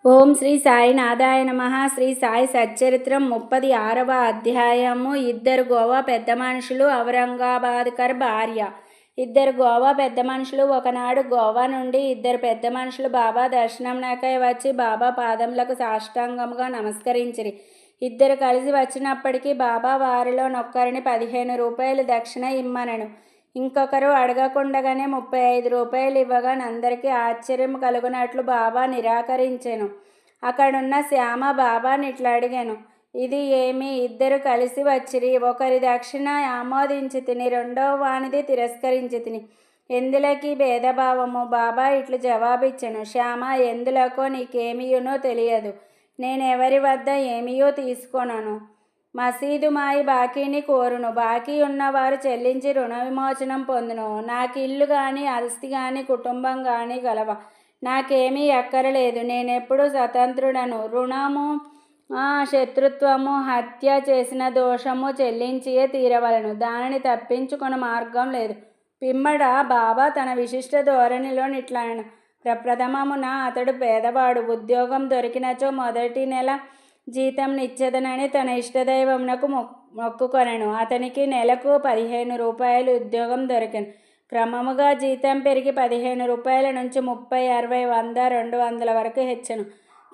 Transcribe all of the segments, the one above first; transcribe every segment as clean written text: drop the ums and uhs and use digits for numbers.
ఓం శ్రీ సాయినాథాయ నమః. శ్రీ సాయి సచ్చరిత్రం 36వ అధ్యాయము. ఇద్దరు గోవా పెద్ద మనుషులు, ఔరంగాబాద్కర్ భార్య. ఇద్దరు గోవా పెద్ద మనుషులు ఒకనాడు గోవా నుండి ఇద్దరు పెద్ద మనుషులు బాబా దర్శనంకై వచ్చి బాబా పాదములకు సాష్టాంగముగా నమస్కరించిరి. ఇద్దరు కలిసి వచ్చినప్పటికీ బాబా వారిలో నొక్కరిని 15 రూపాయలు దక్షిణ ఇమ్మనెను. ఇంకొకరు అడగకుండగానే 35 రూపాయలు ఇవ్వగా అందరికీ ఆశ్చర్యం కలుగునట్లు బాబా నిరాకరించెను. అక్కడున్న శ్యామ బాబాని ఇట్లా అడిగాను, ఇది ఏమి? ఇద్దరు కలిసి వచ్చిరి, ఒకరి దక్షిణ ఆమోదించి తిని, రెండవ వానిది తిరస్కరించి తిని, ఎందులకి భేదభావము? బాబా ఇట్లు జవాబిచ్చెను, శ్యామ, ఎందులకో నీకేమియునో తెలియదు. నేనెవరి వద్ద ఏమియో తీసుకొనను. మసీదు మాయి బాకీని కోరును, బాకీ ఉన్నవారు చెల్లించి రుణ విమోచనం పొందును. నాకు ఇల్లు కానీ ఆస్తి కానీ కుటుంబం కానీ గలవ, నాకేమీ అక్కరలేదు. నేనెప్పుడు స్వతంత్రుడను. రుణము, శత్రుత్వము, హత్య చేసిన దోషము చెల్లించియే తీరవలను. దానిని తప్పించుకున్న మార్గం లేదు. పిమ్మట బాబా తన విశిష్ట ధోరణిలో నిట్లాను. ప్రప్రథమమున అతడు పేదవాడు. ఉద్యోగం దొరికినచో మొదటి నెల జీతం నిచ్చెదనని తన ఇష్టదైవమునకు మొక్కుకొనెను. అతనికి నెలకు 15 రూపాయలు ఉద్యోగం దొరికెను. క్రమముగా జీతం పెరిగి 15 రూపాయల నుంచి 30, 60, 100, 200 వరకు హెచ్చెను.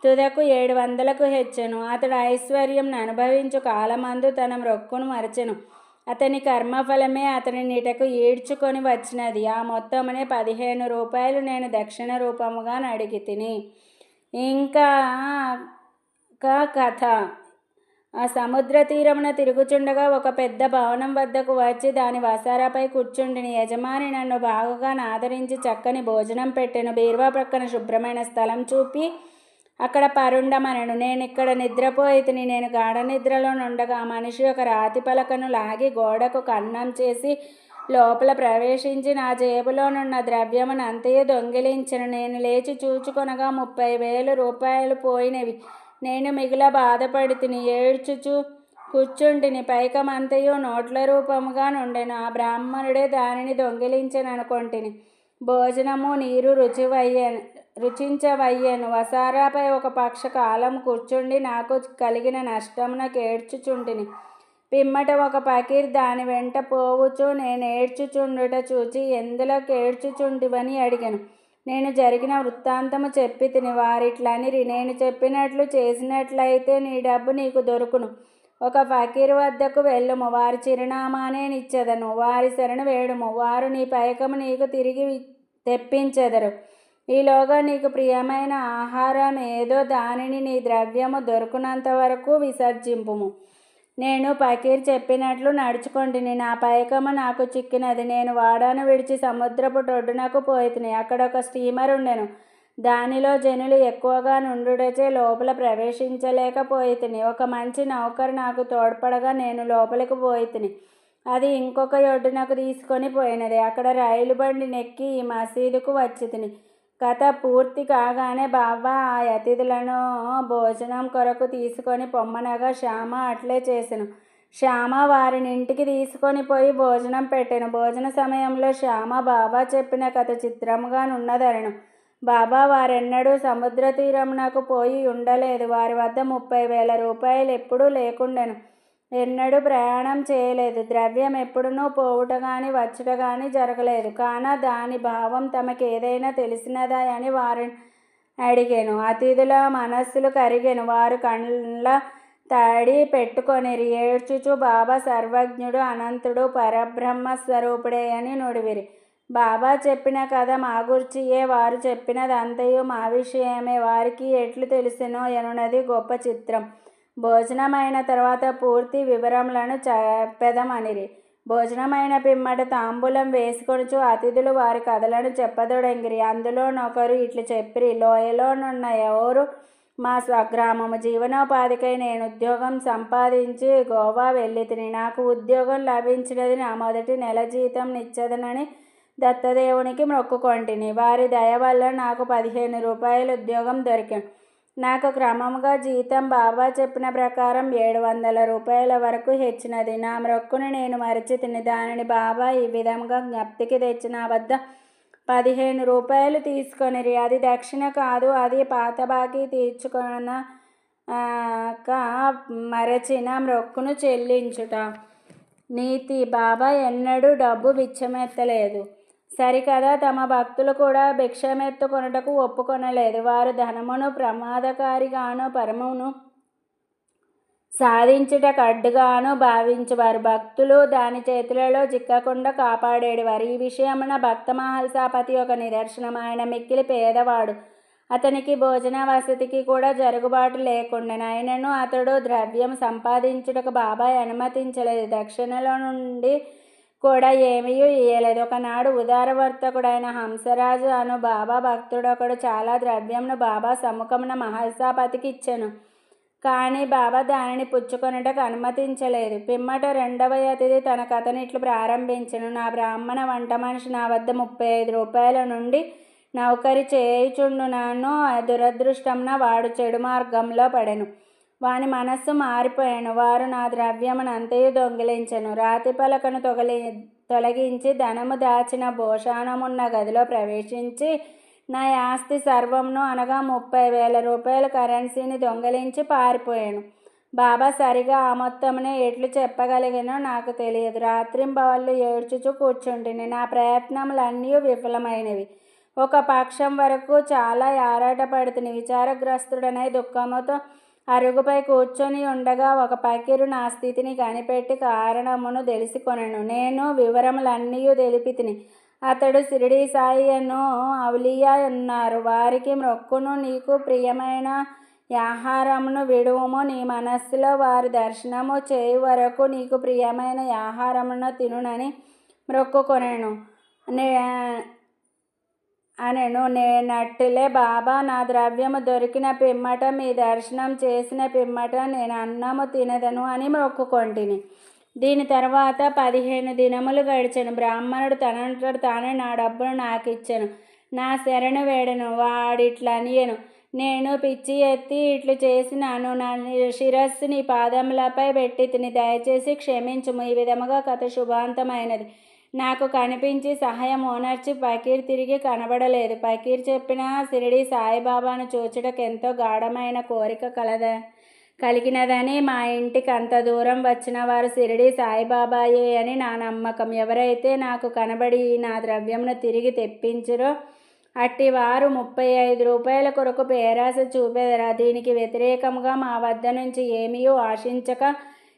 తుదకు 700కు హెచ్చెను. అతడు ఐశ్వర్యం అనుభవించు కాలమందు తన మొక్కును మరచెను. అతని కర్మఫలమే అతని నిటకు ఈడ్చుకొని వచ్చినది. ఆ మొత్తమునే 15 రూపాయలు నేను దక్షిణ రూపముగా అడిగి తిని. ఇంకా కథ. ఆ సముద్ర తీరమున తిరుగుచుండగా ఒక పెద్ద భవనం వద్దకు వచ్చి దాని వసారాపై కూర్చుండిని. యజమాని నన్ను బాగుగా ఆదరించి చక్కని భోజనం పెట్టెను. బీరువా ప్రక్కన శుభ్రమైన స్థలం చూపి అక్కడ పరుండమనెను. నేనిక్కడ నిద్రపోయితిని. నేను గాఢ నిద్రలో నుండగా మనిషి ఒక రాతి పలకను లాగి గోడకు కన్నం చేసి లోపల ప్రవేశించి నా జేబులోనున్న ద్రవ్యమును అంతయు దొంగిలించెను. నేను లేచి చూచుకొనగా 30,000 రూపాయలు పోయినవి. నేను మిగుల బాధపడితిని, ఏడ్చుచు కూర్చుంటిని. పైకమంతయు నోట్ల రూపముగా నుండెను. ఆ బ్రాహ్మణుడే దానిని దొంగిలించెననుకొంటిని. భోజనము నీరు రుచించవయ్యెను. వసారాపై ఒక పక్ష కాలం కూర్చుండి నాకు కలిగిన నష్టమున కేడ్చుచుంటిని. పిమ్మట ఒక ఫకీర్ దాని వెంట పోవుచు నేను ఏడ్చుచుండుట చూచి, ఎందులో కేడ్చుచుంటివని అడిగెను. నేను జరిగిన వృత్తాంతము చెప్పి తిని. వారిట్లనిరి, నేను చెప్పినట్లు చేసినట్లయితే నీ డబ్బు నీకు దొరుకును. ఒక ఫకీరు వద్దకు వెళ్ళుము, వారి చిరునామానే నిచ్చెదను. వారి శరణు వేడుము, వారు నీ పైకము నీకు తిరిగి తెప్పించెదరు. ఈలోగా నీకు ప్రియమైన ఆహారం ఏదో దానిని నీ ద్రవ్యము దొరుకునంత వరకు విసర్జింపుము. నేను ఫకీర్ చెప్పినట్లు నడుచుకొంటిని. నా పైకము నాకు చిక్కినది. నేను వాడాను విడిచి సముద్రపు ఒడ్డునకు పోయితిని. అక్కడ ఒక స్టీమర్ ఉండెను. దానిలో జనులు ఎక్కువగా నుండుటచే లోపల ప్రవేశించలేకపోయితిని. ఒక మంచి నౌకరు నాకు తోడ్పడగా నేను లోపలికి పోయితిని. అది ఇంకొక ఒడ్డునకు తీసుకొని పోయినది. అక్కడ రైలు బండి నెక్కి ఈ మసీదుకు వచ్చితిని. కథ పూర్తి కాగానే బాబా ఆ అతిథులను భోజనం కొరకు తీసుకొని పొమ్మనగా శ్యామ అట్లే చేసెను. శ్యామ వారిని ఇంటికి తీసుకొని పోయి భోజనం పెట్టెను. భోజన సమయంలో శ్యామ బాబా చెప్పిన కథ చిత్రముగా నున్నదనెను. బాబా వారెన్నడూ సముద్ర తీరమునకు పోయి ఉండలేదు. వారి వద్ద 30,000 రూపాయలు ఎప్పుడూ లేకుండెను. ఎన్నడూ ప్రయాణం చేయలేదు. ద్రవ్యం ఎప్పుడునూ పోవుట గాని వచ్చుట గాని జరగలేదు. కాన దాని భావం తమకు ఏదైనా తెలిసినదా అని వారిని అడిగెను. అతిథుల మనస్సులు కరిగెను. వారు కండ్ల తడి పెట్టుకొనిరి. ఏడ్చుచు బాబా సర్వజ్ఞుడు, అనంతుడు, పరబ్రహ్మ స్వరూపుడే అని నుడివిరి. బాబా చెప్పిన కథ మా గూర్చియే. వారు చెప్పినదంతయు మా విషయమే. వారికి ఎట్లు తెలిసెనో ఎనున్నది గొప్ప చిత్రం. భోజనమైన తర్వాత పూర్తి వివరములను చెప్పెదమనిరి. భోజనమైన పిమ్మట తాంబూలం వేసుకొనుచు అతిథులు వారి కథలను చెప్పదొడంగిరి. అందులోనొకరు ఇట్లు చెప్పిరి, లోయలోనున్న ఎవరు మా స్వగ్రామము. జీవనోపాధికై నేను ఉద్యోగం సంపాదించి గోవా వెళ్ళితిని. నాకు ఉద్యోగం లభించినది. నా మొదటి నెల జీతం నిచ్చెదనని దత్తదేవునికి మొక్కుకొంటిని. వారి దయ వల్ల నాకు 15 రూపాయలు ఉద్యోగం దొరికెను. నాకు క్రమముగా జీతం బాబా చెప్పిన ప్రకారం 700 రూపాయల వరకు హెచ్చినది. నా మొక్కును నేను మరచితిని. దానిని బాబా ఈ విధంగా జ్ఞప్తికి తెచ్చి నా వద్ద 15 రూపాయలు తీసుకొనిరి. అది దక్షిణ కాదు, అది పాత బాకీ తీర్చుకొనక మరచిన మ్రొక్కును చెల్లించుట. నీతి. బాబా ఎన్నడూ డబ్బు భిక్షమెత్తలేదు. సరికదా, తమ భక్తులు కూడా భిక్షమెత్తుకొనుటకు ఒప్పుకొనలేదు. వారు ధనమును ప్రమాదకారిగాను పరమును సాధించుటకు అడ్డుగాను భావించువారు. భక్తులు దాని చేతులలో చిక్కకుండా కాపాడేవారు. ఈ విషయమున భక్త మహల్సాపతి ఒక నిదర్శనం. ఆయన మిక్కిలి పేదవాడు. అతనికి భోజన వసతికి కూడా జరుగుబాటు లేకుండెను. అయినను అతడు ద్రవ్యం సంపాదించుటకు బాబాయ్ అనుమతించలేదు. దక్షిణలో నుండి కూడా ఏమీ ఇయ్యలేదు. ఒకనాడు ఉదారవర్తకుడైన హంసరాజు అను బాబా భక్తుడొకడు చాలా ద్రవ్యమును బాబా సమ్ముఖమున మహల్సాపతికి ఇచ్చెను. కానీ బాబా దానిని పుచ్చుకొనుటకు అనుమతించలేదు. పిమ్మట రెండవ అతిథి తన కథనిట్లు ప్రారంభించెను. నా బ్రాహ్మణ వంట మనిషి నా వద్ద 35 రూపాయల నుండి నౌకరి చేయుచుండునను. దురదృష్టమున వాడు చెడు మార్గంలో పడెను. వాని మనస్సు మారిపోయాను. వారు నా ద్రవ్యమునంతయు దొంగిలించెను. రాతి పలకను తొలగించి ధనము దాచిన భోషాణమున్న గదిలో ప్రవేశించి నా ఆస్తి సర్వమును అనగా 30,000 రూపాయల కరెన్సీని దొంగిలించి పారిపోయాను. బాబా సరిగా ఆ మొత్తమునే ఎట్లు చెప్పగలిగానో నాకు తెలియదు. రాత్రింబవళ్ళు ఏడ్చుచూ కూర్చుంటిని. నా ప్రయత్నములన్నీ విఫలమైనవి. ఒక పక్షం వరకు చాలా ఆరాటపడుతుని. విచారగ్రస్తుడనై దుఃఖముతో అరుగుపై కూర్చొని ఉండగా ఒక ఫకీరు నా స్థితిని కనిపెట్టి కారణమును తెలిసికొనెను. నేను వివరములన్నీ తెలిపితిని. అతడు షిరిడీ సాయి అను ఔలియా ఉన్నారు. వారికి మ్రొక్కును. నీకు ప్రియమైన ఆహారమును విడువుము. నీ మనస్సులో వారి దర్శనము చేయు వరకు నీకు ప్రియమైన ఆహారమును తినునని మ్రొక్కుకొనెను అనెను. నేనట్టిలే బాబా, నా ద్రవ్యము దొరికిన పిమ్మట మీ దర్శనం చేసిన పిమ్మట నేను అన్నము తినదను అని మ్రొక్కుకొంటిని. దీని తర్వాత 15 దినములు గడిచెను. బ్రాహ్మణుడు తనంతట తానే నా డబ్బును నాకిచ్చెను. నా శరణు వేడెను. వాడిట్లనియెను, నేను పిచ్చి ఎత్తి ఇట్లు చేసినాను. నా శిరస్సు నీ పాదములపై పెట్టి తిని దయచేసి క్షమించుము. ఈ విధముగా కథ శుభాంతమైనది. నాకు కనిపించి సహాయం ఓనర్చి ఫకీర్ తిరిగి కనబడలేదు. ఫకీర్ చెప్పిన షిరిడీ సాయిబాబాను చూచుటకు ఎంతో గాఢమైన కోరిక కలిగినదని, మా ఇంటికి అంత దూరం వచ్చిన వారు షిరిడీ సాయిబాబాయే అని నా నమ్మకం. ఎవరైతే నాకు కనబడి నా ద్రవ్యమును తిరిగి తెప్పించురో అట్టి వారు 35 రూపాయల కొరకు పేరాశ చూపెదరా. దీనికి వ్యతిరేకముగా మా వద్ద నుంచి ఏమీ ఆశించక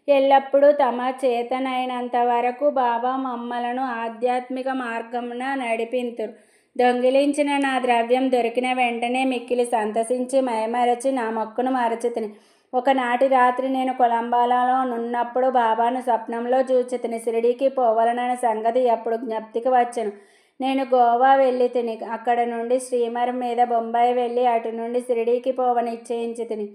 ఎల్లప్పుడూ తమ చేతనైనంత వరకు బాబా మమ్మలను ఆధ్యాత్మిక మార్గమున నడిపింతురు. దొంగిలించిన నా ద్రవ్యం దొరికిన వెంటనే మిక్కిలి సంతసించి మైమరచి నా మొక్కును మరచితిని. ఒకనాటి రాత్రి నేను కొలంబాలో నున్నప్పుడు బాబాను స్వప్నంలో చూచితిని. షిరిడీకి పోవలనన్న సంగతి అప్పుడు జ్ఞప్తికి వచ్చెను. నేను గోవా వెళ్ళి తిని అక్కడ నుండి స్టీమర్ మీద బొంబాయి వెళ్ళి అటు నుండి షిరిడీకి నిశ్చయించితిని.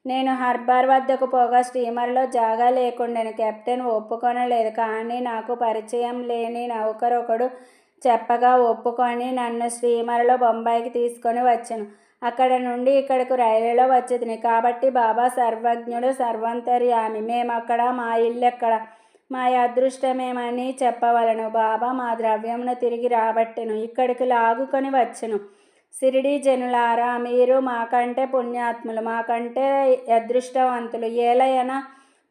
నేను హార్బర్ వద్దకు పోగా స్టీమర్లో జాగా లేకుండెను. కెప్టెన్ ఒప్పుకొనలేదు. కానీ నాకు పరిచయం లేని నౌకరొకడు చెప్పగా ఒప్పుకొని నన్ను స్టీమర్లో బొంబాయికి తీసుకొని వచ్చెను. అక్కడ నుండి ఇక్కడకు రైలులో వచ్చితిని. కాబట్టి బాబా సర్వజ్ఞుడు, సర్వాంతర్యామి. మేమక్కడ, మా ఇల్లెక్కడ, మా అదృష్టమేమని చెప్పవలను. బాబా మా ద్రవ్యమును తిరిగి రాబట్టెను. ఇక్కడికి లాగుకొని వచ్చెను. షిరిడీ జనులారా, మీరు మాకంటే పుణ్యాత్ములు, మాకంటే అదృష్టవంతులు. ఏలయన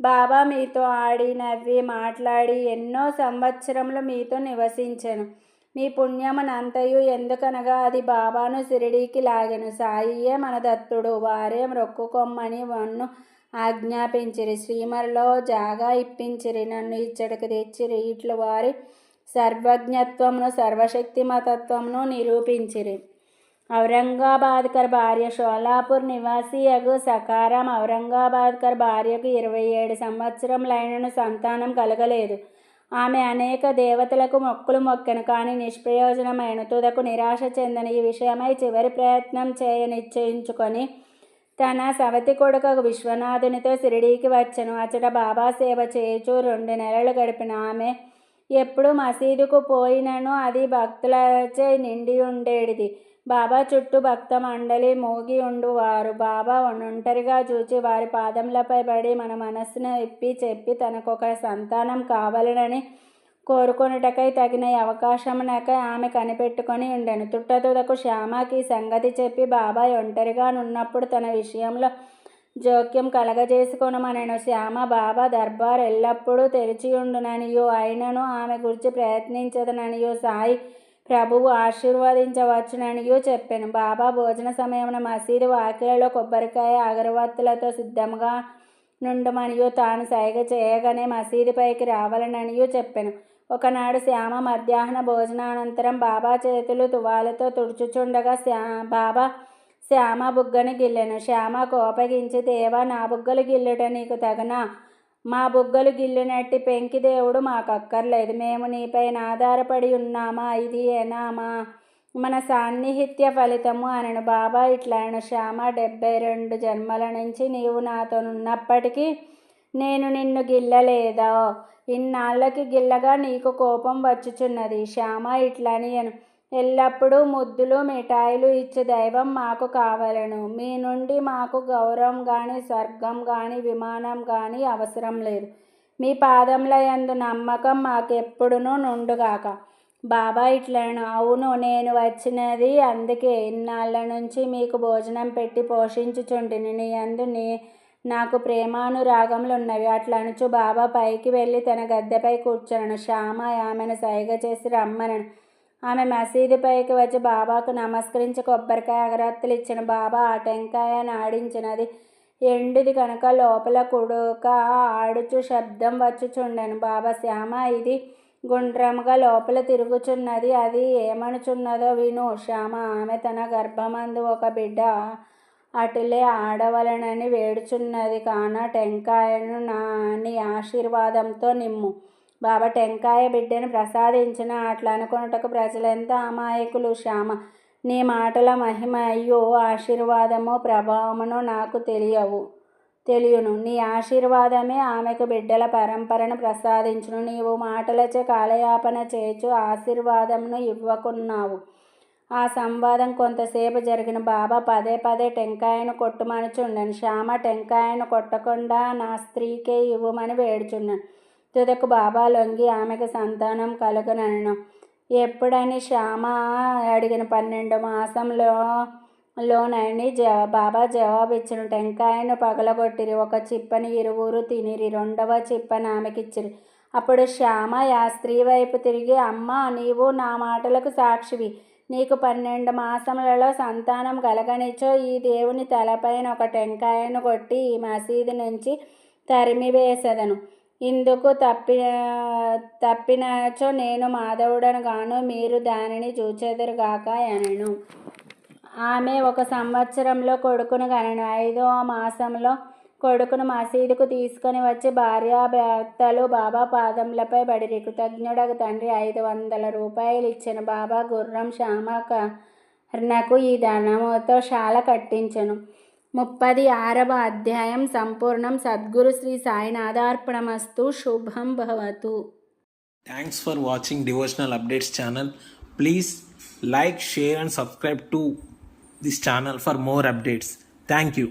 బాబా మీతో ఆడి నవ్వి మాట్లాడి ఎన్నో సంవత్సరములు మీతో నివసించెను. మీ పుణ్యమునంతయు ఎందుకనగా అది బాబాను షిరిడీకి లాగెను. సాయియే మన దత్తుడు, వారే మ్రొక్కుకొమ్మని నన్ను ఆజ్ఞాపించిరి. శ్రీమర్లో జాగా ఇప్పించిరి, నన్ను ఇచ్చటకు తెచ్చిరి. ఇట్లు వారి సర్వజ్ఞత్వమును సర్వశక్తిమతత్వమును నిరూపించిరి. ఔరంగాబాద్కర్ భార్య షోలాపూర్ నివాసి యగు సకారాం ఔరంగాబాద్కర్ భార్యకు 27 సంవత్సరములైనను సంతానం కలగలేదు. ఆమె అనేక దేవతలకు మొక్కులు మొక్కెను, కానీ నిష్ప్రయోజనమైన. తుదకు నిరాశ చెందని ఈ విషయమై చివరి ప్రయత్నం నిశ్చయించుకొని తన సవతి కొడుకు విశ్వనాథునితో షిరిడీకి వచ్చెను. అచట బాబా సేవ చేయుచూ 2 నెలలు గడిపిన ఆమె ఎప్పుడు మసీదుకు పోయినను అది భక్తులచే నిండి ఉండేది. బాబా చుట్టూ భక్త మండలి మోగి ఉండువారు. బాబా ఒంటరిగా చూచి వారి పాదములపై పడి మన మనస్సును ఇప్పి చెప్పి తనకొక సంతానం కావాలనని కోరుకొనుటకై తగిన అవకాశమునకై ఆమె కనిపెట్టుకొని ఉండెను. తుట్టతుదకు శ్యామకి సంగతి చెప్పి బాబాయ్ ఒంటరిగా నున్నప్పుడు తన విషయంలో జోక్యం కలగజేసుకొనమనెను. శ్యామ బాబా దర్బార్ ఎల్లప్పుడూ తెరిచియుండుననియో అయినను ఆమె గురించి ప్రయత్నించదననియో సాయి ప్రభువు ఆశీర్వదించవచ్చుననియో చెప్పెను. బాబా భోజన సమయమున మసీదు వాకిలలో కొబ్బరికాయ అగరవత్తులతో సిద్ధంగా నుండమనియో తాను సైగ చేయగానే మసీదు పైకి రావాలననియో చెప్పెను. ఒకనాడు శ్యామ మధ్యాహ్న భోజనానంతరం బాబా చేతులు తువాలతో తుడుచుచుండగా బాబా శ్యామ బుగ్గని గిల్లెను. శ్యామ కోపగించి, దేవా, నా బుగ్గలు గిల్లుట నీకు తగనా? మా బుగ్గలు గిల్లినట్టి పెంకి దేవుడు మాకక్కర్లేదు. మేము నీపైన ఆధారపడి ఉన్నామా? ఇది ఏనా మన సాన్నిహిత్య ఫలితము అనను. బాబా ఇట్లను, శ్యామ, 72 జన్మల నుంచి నీవు నాతోనున్నప్పటికీ నేను నిన్ను గిల్లలేదా? ఇన్నాళ్ళకి గిల్లగా నీకు కోపం వచ్చుచున్నది. శ్యామ ఇట్లనియను, ఎల్లప్పుడూ ముద్దులు మిఠాయిలు ఇచ్చే దైవం మాకు కావలను. మీ నుండి మాకు గౌరవం కానీ, స్వర్గం కానీ, విమానం కానీ అవసరం లేదు. మీ పాదముల యందు నమ్మకం మాకెప్పుడునూ నుండుగాక. బాబా ఇట్లను, అవును, నేను వచ్చినది అందుకే. ఇన్నాళ్ళ నుంచి మీకు భోజనం పెట్టి పోషించుచుంటిని. నీ యందు నాకు ప్రేమానురాగములున్నవి. అట్లనుచు బాబా పైకి వెళ్ళి తన గద్దెపై కూర్చొనను. శ్యామ ఆమెను సైగ చేసి రమ్మనను. ఆమె మసీదు పైకి వచ్చి బాబాకు నమస్కరించి కొబ్బరికాయ అగరత్తులు ఇచ్చిన. బాబా ఆ టెంకాయను ఆడించినది ఎండిది కనుక లోపల కుడుక ఆడుచు శబ్దం వచ్చుచుండెను. బాబా, శ్యామ, ఇది గుండ్రముగా లోపల తిరుగుచున్నది, అది ఏమనుచున్నదో విను. శ్యామ, ఆమె తన గర్భమందు ఒక బిడ్డ అటులే ఆడవలనని వేడుచున్నది కాన టెంకాయను నీ ఆశీర్వాదంతో నిమ్ము. బాబా టెంకాయ బిడ్డను ప్రసాదించిన. అట్లా అనుకొనుటకు ప్రజలెంత అమాయకులు. శ్యామ, నీ మాటల మహిమ అయ్యో ఆశీర్వాదమో ప్రభావమునో నాకు తెలియను. నీ ఆశీర్వాదమే ఆమెకు బిడ్డల పరంపరను ప్రసాదించును. నీవు మాటలచే కాలయాపన చేచు ఆశీర్వాదమును ఇవ్వకున్నావు. ఆ సంవాదం కొంతసేపు జరిగిన. బాబా పదే పదే టెంకాయను కొట్టుమనుచుండెను. శ్యామ టెంకాయను కొట్టకుండా నా స్త్రీకే ఇవ్వమని వేడుచున్నాను. తుదకు బాబా లొంగి ఆమెకు సంతానం కలుగునను. ఎప్పుడని శ్యామ అడిగిన. 12 మాసంలోనని బాబా జవాబిచ్చును. టెంకాయను పగలగొట్టిరి. ఒక చిప్పని ఇరువురు తినిరి. 2వ చిప్పను ఆమెకిచ్చిరి. అప్పుడు శ్యామ ఆ స్త్రీ వైపు తిరిగి, అమ్మా, నీవు నా మాటలకు సాక్షివి. నీకు 12 మాసములలో సంతానం కలగనిచో ఈ దేవుని తలపైన ఒక టెంకాయను కొట్టి ఈ మసీదు నుంచి తరిమివేసెదను. ఇందుకు తప్పినచో నేను మాధవుడను గాను, మీరు దానిని చూచెదరుగాక అనెను. ఆమె 1 సంవత్సరంలో కొడుకును కనెను. 5వ మాసంలో కొడుకును మసీదుకు తీసుకొని వచ్చి భార్యాభర్తలు బాబా పాదములపై పడిరి. కృతజ్ఞుడగు తండ్రి 500 రూపాయలు ఇచ్చెను. బాబా గుర్రం శ్యామకర్ణకు ఈ ధనముతో శాల కట్టించెను. 36వ అధ్యాయం సంపూర్ణం. సద్గురు శ్రీ సాయినాథార్పణమస్తు. శుభం భవతు. Thanks for watching Devotional Updates channel. Please like, share and subscribe to this channel for more updates. Thank you.